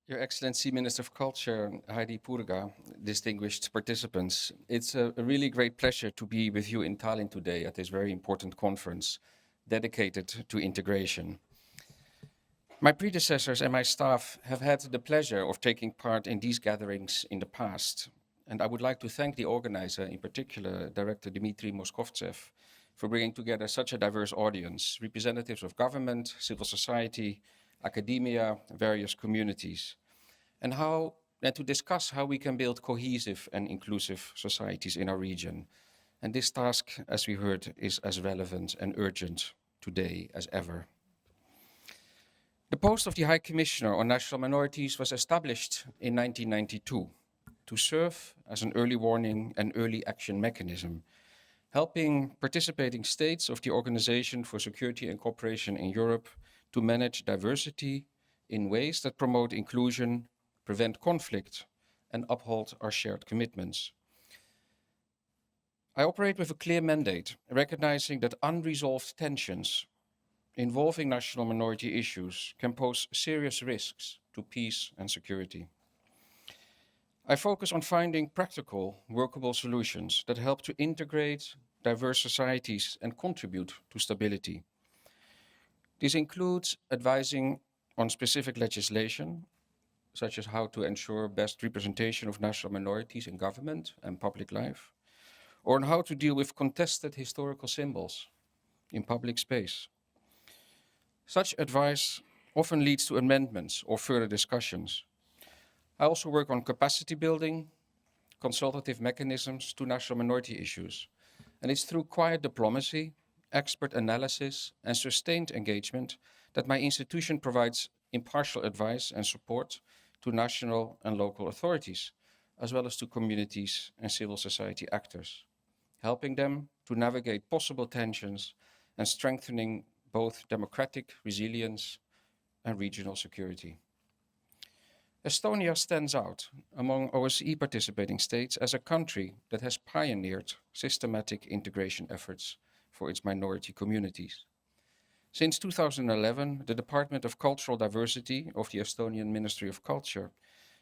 Your Excellency, Minister of Culture, Heidi Purga, distinguished participants, it's a really great pleasure to be with you in Tallinn today at this very important conference dedicated to integration. My predecessors and my staff have had the pleasure of taking part in these gatherings in the past, and I would like to thank the organizer, in particular Director Dmitry Moskovtsev, for bringing together such a diverse audience, representatives of government, civil society, academia, various communities, and to discuss how we can build cohesive and inclusive societies in our region. And this task, as we heard, is as relevant and urgent today as ever. The post of the High Commissioner on National Minorities was established in 1992 to serve as an early warning and early action mechanism, helping participating states of the Organization for Security and Cooperation in Europe to manage diversity in ways that promote inclusion, prevent conflict, and uphold our shared commitments. I operate with a clear mandate, recognizing that unresolved tensions involving national minority issues can pose serious risks to peace and security. I focus on finding practical, workable solutions that help to integrate diverse societies and contribute to stability. This includes advising on specific legislation, such as how to ensure best representation of national minorities in government and public life, or on how to deal with contested historical symbols in public space. Such advice often leads to amendments or further discussions. I also work on capacity building, consultative mechanisms to national minority issues, and it's through quiet diplomacy, expert analysis, and sustained engagement that my institution provides impartial advice and support to national and local authorities, as well as to communities and civil society actors, helping them to navigate possible tensions and strengthening both democratic resilience and regional security. Estonia stands out among OSCE participating states as a country that has pioneered systematic integration efforts for its minority communities. Since 2011, the Department of Cultural Diversity of the Estonian Ministry of Culture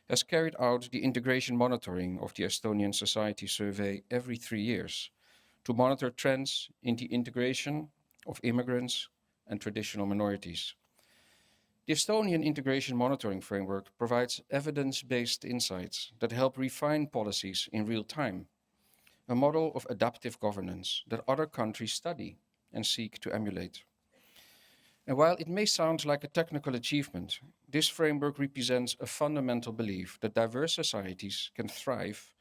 has carried out the integration monitoring of the Estonian Society Survey every 3 years to monitor trends in the integration of immigrants and traditional minorities. The Estonian Integration Monitoring Framework provides evidence-based insights that help refine policies in real time, a model of adaptive governance that other countries study and seek to emulate. And while it may sound like a technical achievement, this framework represents a fundamental belief that diverse societies can thrive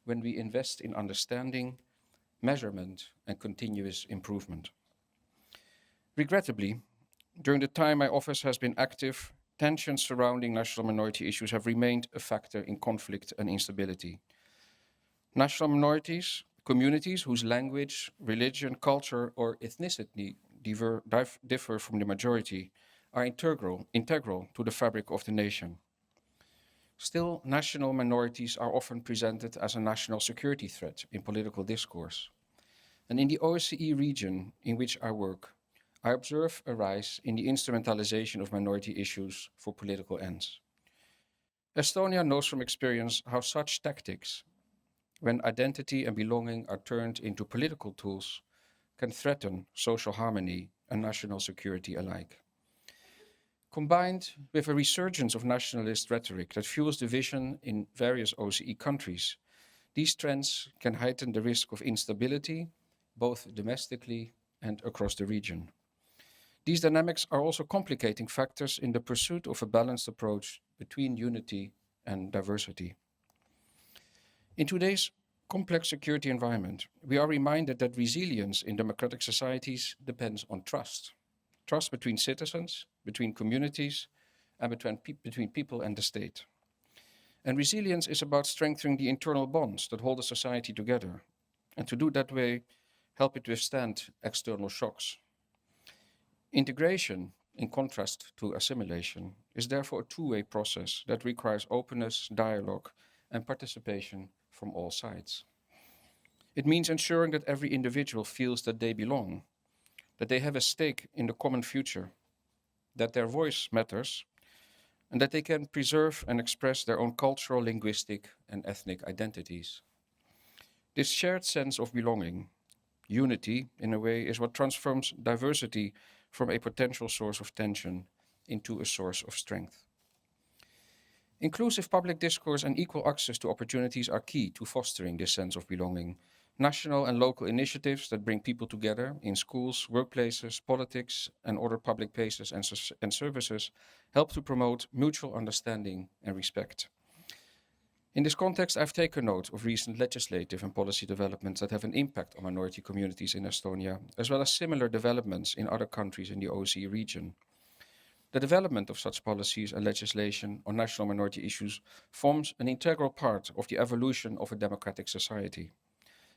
when we invest in understanding, measurement, and continuous improvement. Regrettably, during the time my office has been active, tensions surrounding national minority issues have remained a factor in conflict and instability. National minorities, communities whose language, religion, culture, or ethnicity differ from the majority, are integral to the fabric of the nation. Still, national minorities are often presented as a national security threat in political discourse. And in the OSCE region in which I work, I observe a rise in the instrumentalization of minority issues for political ends. Estonia knows from experience how such tactics, when identity and belonging are turned into political tools, can threaten social harmony and national security alike. Combined with a resurgence of nationalist rhetoric that fuels division in various OSCE countries, these trends can heighten the risk of instability, both domestically and across the region. These dynamics are also complicating factors in the pursuit of a balanced approach between unity and diversity. In today's complex security environment, we are reminded that resilience in democratic societies depends on trust. Trust between citizens, between communities, and between people and the state. And resilience is about strengthening the internal bonds that hold a society together, and to do that way, help it withstand external shocks. Integration, in contrast to assimilation, is therefore a two-way process that requires openness, dialogue, and participation from all sides. It means ensuring that every individual feels that they belong, that they have a stake in the common future, that their voice matters, and that they can preserve and express their own cultural, linguistic, and ethnic identities. This shared sense of belonging, unity, in a way, is what transforms diversity from a potential source of tension into a source of strength. Inclusive public discourse and equal access to opportunities are key to fostering this sense of belonging. National and local initiatives that bring people together in schools, workplaces, politics, and other public places and services help to promote mutual understanding and respect. In this context, I've taken note of recent legislative and policy developments that have an impact on minority communities in Estonia, as well as similar developments in other countries in the OSCE region. The development of such policies and legislation on national minority issues forms an integral part of the evolution of a democratic society,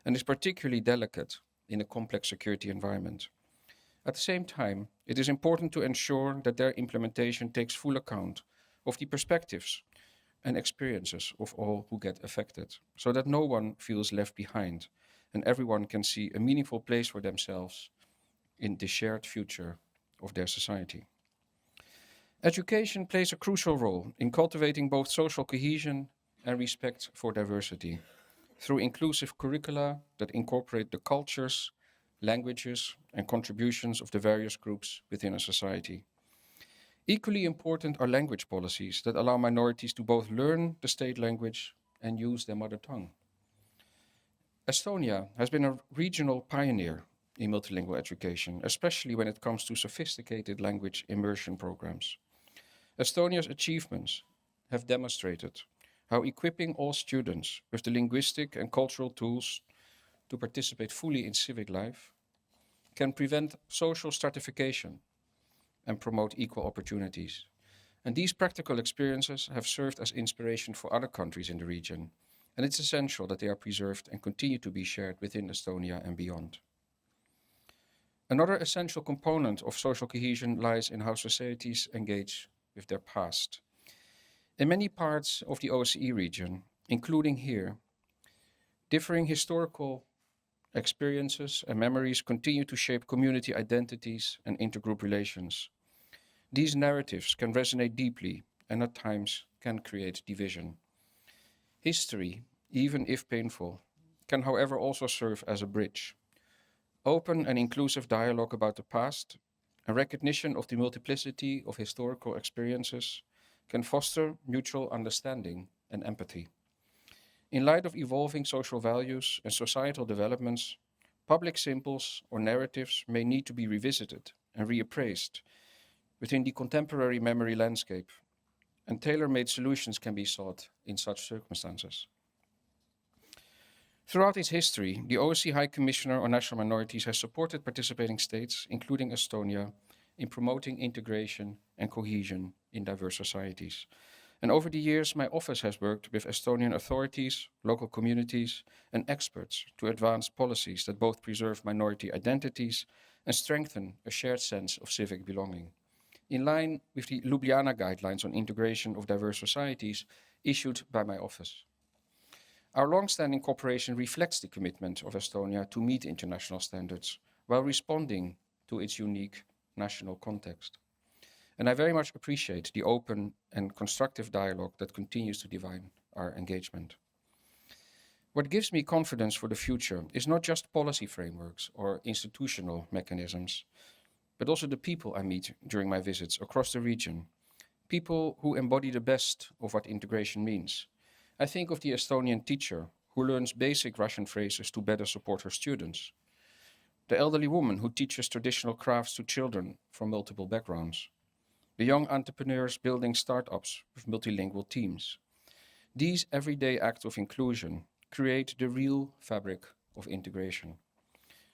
and is particularly delicate in a complex security environment. At the same time, it is important to ensure that their implementation takes full account of the perspectives and experiences of all who get affected, so that no one feels left behind and everyone can see a meaningful place for themselves in the shared future of their society. Education plays a crucial role in cultivating both social cohesion and respect for diversity through inclusive curricula that incorporate the cultures, languages, and contributions of the various groups within a society. Equally important are language policies that allow minorities to both learn the state language and use their mother tongue. Estonia has been a regional pioneer in multilingual education, especially when it comes to sophisticated language immersion programs. Estonia's achievements have demonstrated how equipping all students with the linguistic and cultural tools to participate fully in civic life can prevent social stratification and promote equal opportunities. And these practical experiences have served as inspiration for other countries in the region, and it's essential that they are preserved and continue to be shared within Estonia and beyond. Another essential component of social cohesion lies in how societies engage with their past. In many parts of the OSCE region, including here, differing historical experiences and memories continue to shape community identities and intergroup relations. These narratives can resonate deeply and at times can create division. History, even if painful, can however also serve as a bridge. Open and inclusive dialogue about the past, a recognition of the multiplicity of historical experiences can foster mutual understanding and empathy. In light of evolving social values and societal developments, public symbols or narratives may need to be revisited and reappraised within the contemporary memory landscape, and tailor-made solutions can be sought in such circumstances. Throughout its history, the OSCE High Commissioner on National Minorities has supported participating states, including Estonia, in promoting integration and cohesion in diverse societies. And over the years, my office has worked with Estonian authorities, local communities, and experts to advance policies that both preserve minority identities and strengthen a shared sense of civic belonging, in line with the Ljubljana Guidelines on Integration of Diverse Societies issued by my office. Our long-standing cooperation reflects the commitment of Estonia to meet international standards while responding to its unique national context. And I very much appreciate the open and constructive dialogue that continues to define our engagement. What gives me confidence for the future is not just policy frameworks or institutional mechanisms, but also the people I meet during my visits across the region, people who embody the best of what integration means. I think of the Estonian teacher who learns basic Russian phrases to better support her students, the elderly woman who teaches traditional crafts to children from multiple backgrounds, the young entrepreneurs building startups with multilingual teams. These everyday acts of inclusion create the real fabric of integration.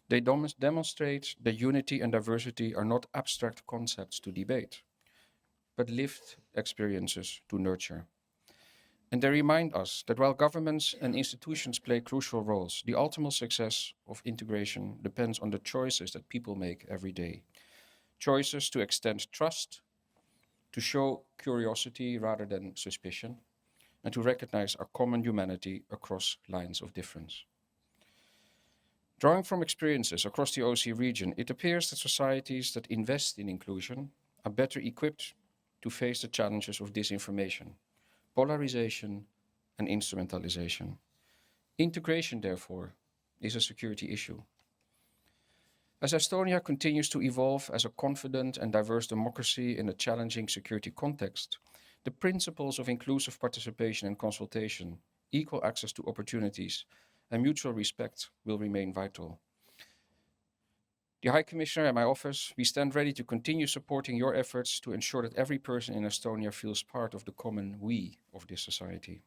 They demonstrate that unity and diversity are not abstract concepts to debate, but lived experiences to nurture. And they remind us that while governments and institutions play crucial roles, the ultimate success of integration depends on the choices that people make every day. Choices to extend trust, to show curiosity rather than suspicion, and to recognize our common humanity across lines of difference. Drawing from experiences across the OSCE region, it appears that societies that invest in inclusion are better equipped to face the challenges of disinformation, polarization, and instrumentalization. Integration, therefore, is a security issue. As Estonia continues to evolve as a confident and diverse democracy in a challenging security context, the principles of inclusive participation and consultation, equal access to opportunities, and mutual respect will remain vital. The High Commissioner and my office, we stand ready to continue supporting your efforts to ensure that every person in Estonia feels part of the common we of this society.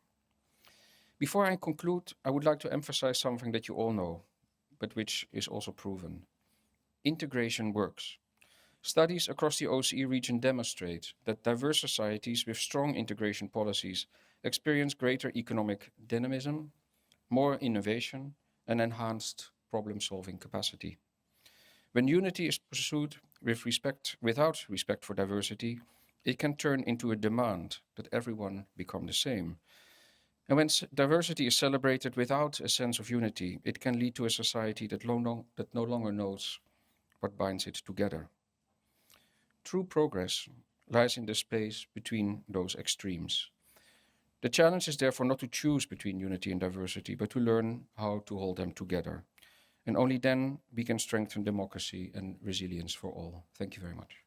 Before I conclude, I would like to emphasize something that you all know, but which is also proven. Integration works. Studies across the OSCE region demonstrate that diverse societies with strong integration policies experience greater economic dynamism, more innovation, and enhanced problem-solving capacity. When unity is pursued without respect for diversity, it can turn into a demand that everyone become the same. And when diversity is celebrated without a sense of unity, it can lead to a society that no longer knows what binds it together. True progress lies in the space between those extremes. The challenge is therefore not to choose between unity and diversity, but to learn how to hold them together. And only then we can strengthen democracy and resilience for all. Thank you very much.